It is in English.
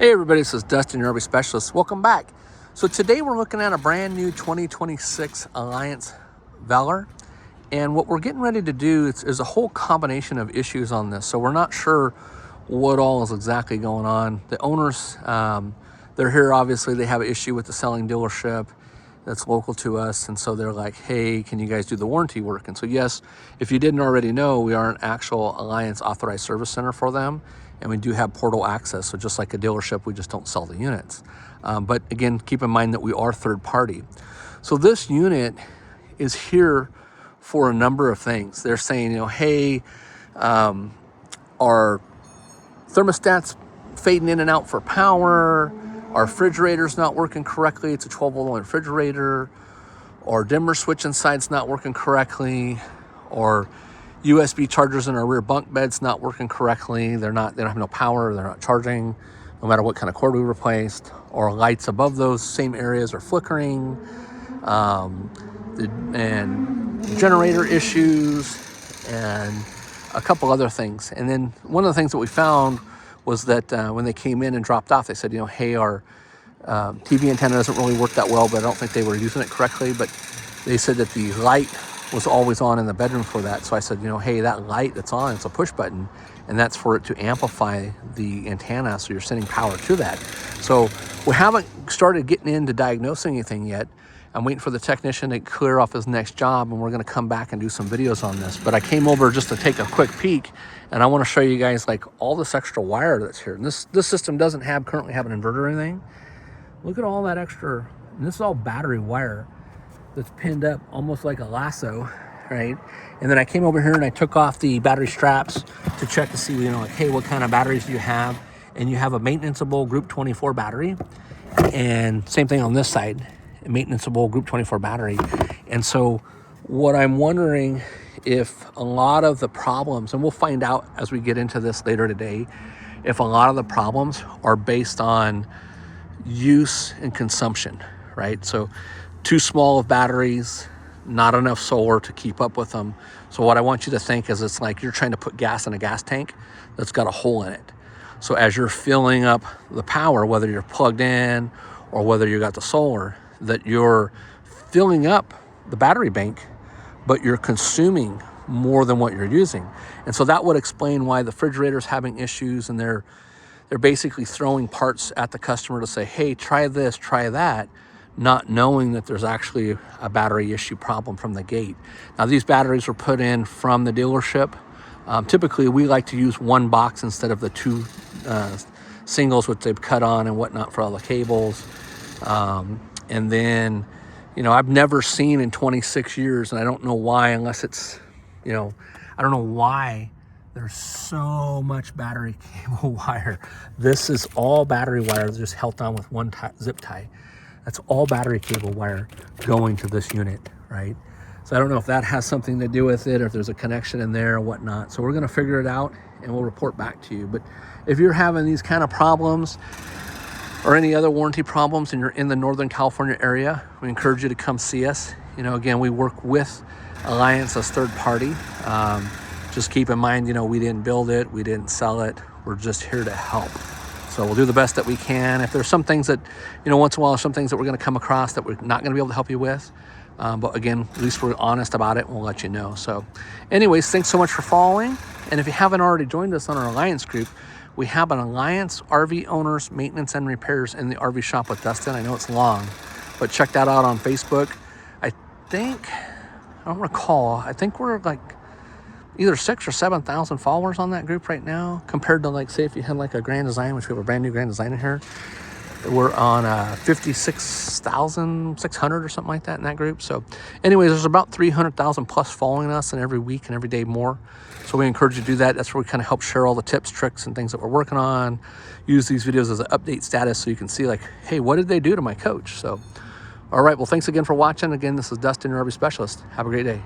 Hey everybody, this is Dustin, your RV Specialist. Welcome back. So today we're looking at a brand new 2026 Alliance Valor. And what we're getting ready to do is a whole combination of issues on this. So we're not sure what all is exactly going on. The owners, they're here, obviously they have an issue with the selling dealership that's local to us. And so they're like, hey, can you guys do the warranty work? And so yes, if you didn't already know, we are an actual Alliance authorized service center for them. And we do have portal access. So just like a dealership, we just don't sell the units. But again, keep in mind that we are third party. So this unit is here for a number of things. They're saying, hey, our thermostat's fading in and out for power, our refrigerator's not working correctly, it's a 12-volt refrigerator, or dimmer switch inside's not working correctly, or USB chargers in our rear bunk bed's not working correctly. They don't have no power, they're not charging, no matter what kind of cord we replaced, or lights above those same areas are flickering, and generator issues, and a couple other things. And then one of the things that we found was that when they came in and dropped off, they said, hey, our TV antenna doesn't really work that well, but I don't think they were using it correctly. But they said that the light was always on in the bedroom for that. So I said, hey, that light that's on, it's a push button, and that's for it to amplify the antenna, so you're sending power to that. So we haven't started getting into diagnosing anything yet. I'm waiting for the technician to clear off his next job, and we're gonna come back and do some videos on this. But I came over just to take a quick peek, and I wanna show you guys like all this extra wire that's here. And this system doesn't currently have an inverter or anything. Look at all that extra, and this is all battery wire that's pinned up almost like a lasso, right? And then I came over here and I took off the battery straps to check to see, like, hey, what kind of batteries do you have? And you have a maintenanceable Group 24 battery, and same thing on this side, a maintenanceable Group 24 battery. And so what I'm wondering, if a lot of the problems, and we'll find out as we get into this later today, if a lot of the problems are based on use and consumption, right? So too small of batteries, not enough solar to keep up with them. So what I want you to think is, it's like you're trying to put gas in a gas tank that's got a hole in it. So as you're filling up the power, whether you're plugged in or whether you got the solar, that you're filling up the battery bank, but you're consuming more than what you're using. And so that would explain why the refrigerator's having issues, and they're basically throwing parts at the customer to say, hey, try this, try that, not knowing that there's actually a battery issue problem from the gate. Now, these batteries were put in from the dealership. Typically, we like to use one box instead of the two singles, which they've cut on and whatnot for all the cables. And then, I've never seen in 26 years, and I don't know why, unless it's, I don't know why there's so much battery cable wire. This is all battery wire just held on with one zip tie. That's all battery cable wire going to this unit, right? So I don't know if that has something to do with it, or if there's a connection in there or whatnot. So we're gonna figure it out and we'll report back to you. But if you're having these kind of problems or any other warranty problems and you're in the Northern California area, we encourage you to come see us. Again, we work with Alliance as third party. Just keep in mind, we didn't build it, we didn't sell it. We're just here to help. So we'll do the best that we can. If there's some things that, once in a while, some things that we're going to come across that we're not going to be able to help you with. But again, at least we're honest about it and we'll let you know. So anyways, thanks so much for following. And if you haven't already joined us on our Alliance group, we have an Alliance RV Owners Maintenance and Repairs in the RV Shop with Dustin. I know it's long, but check that out on Facebook. I don't recall, I think we're like either 6,000 or 7,000 followers on that group right now, compared to, like, say if you had like a Grand Design, which we have a brand new Grand Design in here, we're on 56,600 or something like that in that group. So anyways, there's about 300,000 plus following us, and every week and every day more. So we encourage you to do that. That's where we kind of help share all the tips, tricks, and things that we're working on. Use these videos as an update status so you can see, like, hey, what did they do to my coach? So all right, well, thanks again for watching. Again, this is Dustin, your RV Specialist. Have a great day.